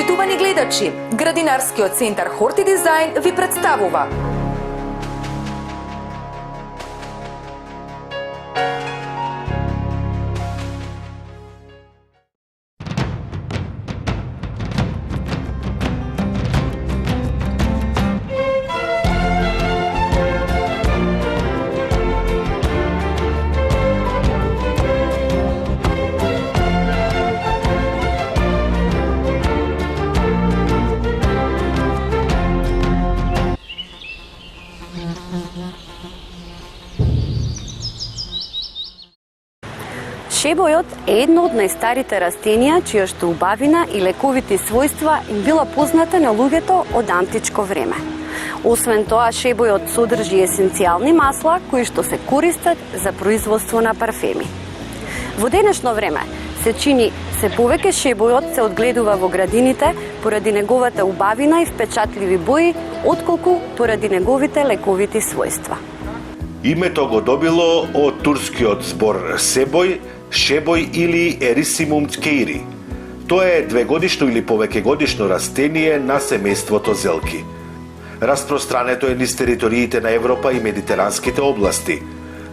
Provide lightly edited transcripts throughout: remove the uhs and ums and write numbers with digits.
Почитувани гледачи, Градинарскиот центар Хорти Дизајн ви представува Шебојот е едно од најстарите растенија чија што убавина и лековити својства им била позната на луѓето од античко време. Освен тоа, шебојот содржи есенцијални масла кои што се користат за производство на парфеми. Во денешно време се чини се повеќе шебојот се одгледува во градините поради неговата убавина и впечатливи бои, отколку поради неговите лековити својства. Името го добило од турскиот збор себој, шебој или ерисимум ткеири. Тоа е двегодишно или повеќегодишно растение на семејството зелки. Распространето е низ териториите на Европа и медитеранските области.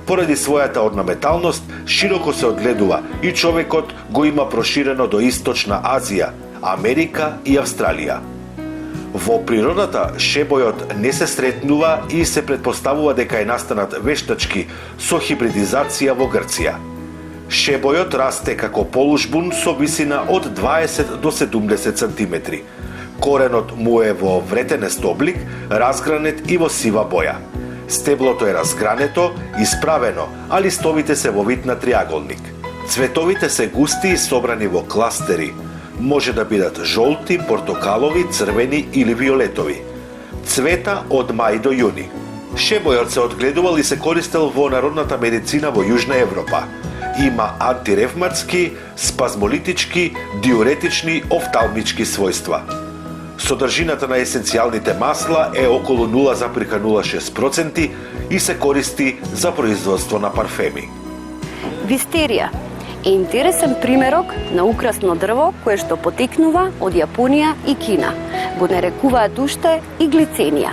Поради својата орнаменталност, широко се одгледува и човекот го има проширено до Источна Азија, Америка и Австралија. Во природата шебојот не се сретнува и се претпоставува дека е настанат вештачки со хибридизација во Грција. Шебојот расте како полужбун со висина од 20 до 70 сантиметри. Коренот му е во вретенест облик, разгранет и во сива боја. Стеблото е разгрането, исправено, а листовите се во вид на триаголник. Цветовите се густи и собрани во кластери. Може да бидат жолти, портокалови, црвени или виолетови. Цвета од мај до јуни. Шебојот се одгледувал и се користел во народната медицина во Јужна Европа. Има антиревматски, спазмолитички, диуретични, офталмички својства. Содржината на есенцијалните масла е околу 0,06% и се користи за производство на парфеми. Вистерија е интересен примерок на украсно дрво кое што потекнува од Јапонија и Кина. Го нарекуваат уште и глиценија.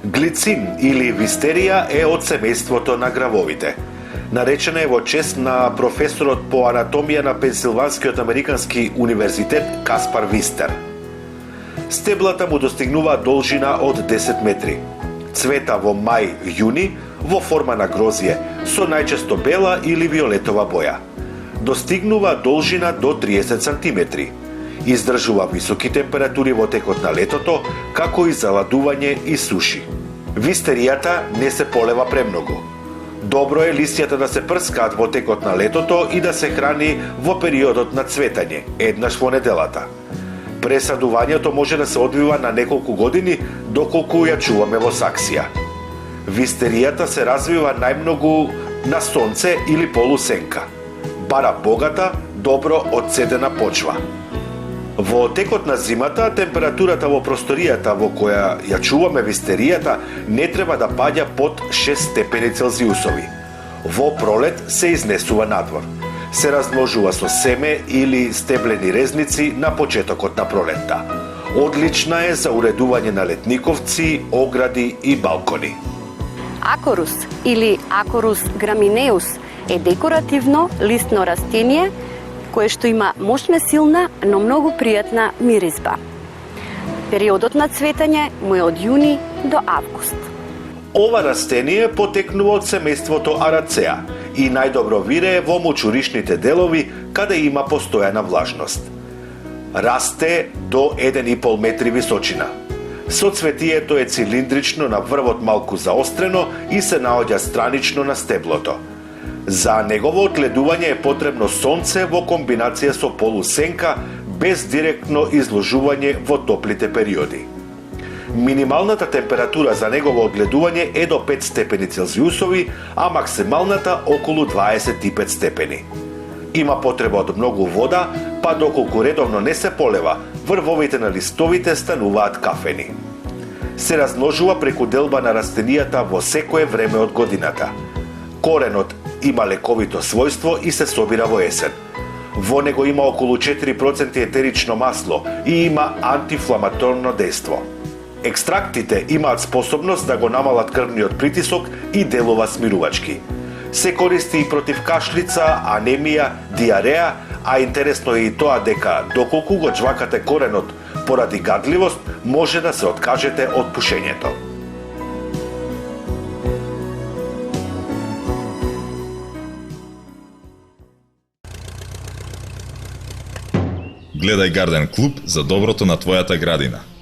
Глицин или вистерија е од семејството на гравовите. Наречена е во чест на професорот по анатомија на Пенсилванскиот американски универзитет Каспар Вистер. Стеблата му достигнуваат должина од 10 метри. Цвета во мај-јуни во форма на грозје, со најчесто бела или виолетова боја. Достигнува должина до 30 сантиметри. Издржува високи температури во текот на летото, како и заладување и суши. Вистеријата не се полева премногу. Добро е листјата да се прскаат во текот на летото и да се храни во периодот на цветање, еднаш во неделата. Пресадувањето може да се одвива на неколку години, доколку ја чуваме во саксија. Вистеријата се развива најмногу на сонце или полусенка. Бара богата, добро одцедена почва. Во текот на зимата, температурата во просторијата во која ја чуваме вистеријата не треба да паѓа под 6 степени Целзиусови. Во пролет се изнесува надвор. Се размножува со семе или стеблени резници на почетокот на пролетта. Одлична е за уредување на летниковци, огради и балкони. Акорус или Акорус граминеус е декоративно листно растение кое што има мощна, силна, но многу пријатна миризба. Периодот на цветање му е од јуни до август. Ова растение потекнува од семејството Арацеа и најдобро вирее во мочуришните делови каде има постојана влажност. Расте до 1,5 метри височина. Соцветието е цилиндрично, на врвот малку заострено и се наоѓа странично на стеблото. За негово отледување е потребно сонце во комбинација со полусенка, без директно изложување во топлите периоди. Минималната температура за негово огледување е до 5 степени Целзиусови, а максималната околу 25 степени. Има потреба од многу вода, па доколку редовно не се полева, врвовите на листовите стануваат кафени. Се размножува преку делба на растенијата во секое време од годината. Коренот има лековито својство и се собира во есен. Во него има околу 4% етерично масло и има антиинфламаторно дејство. Екстрактите имаат способност да го намалат крвниот притисок и делува смирувачки. Се користи и против кашлица, анемија, диареја, а интересно е и тоа дека доколку го джвакате коренот поради гадливост, може да се откажете од пушењето. Гледај Гарден Клуб за доброто на твојата градина.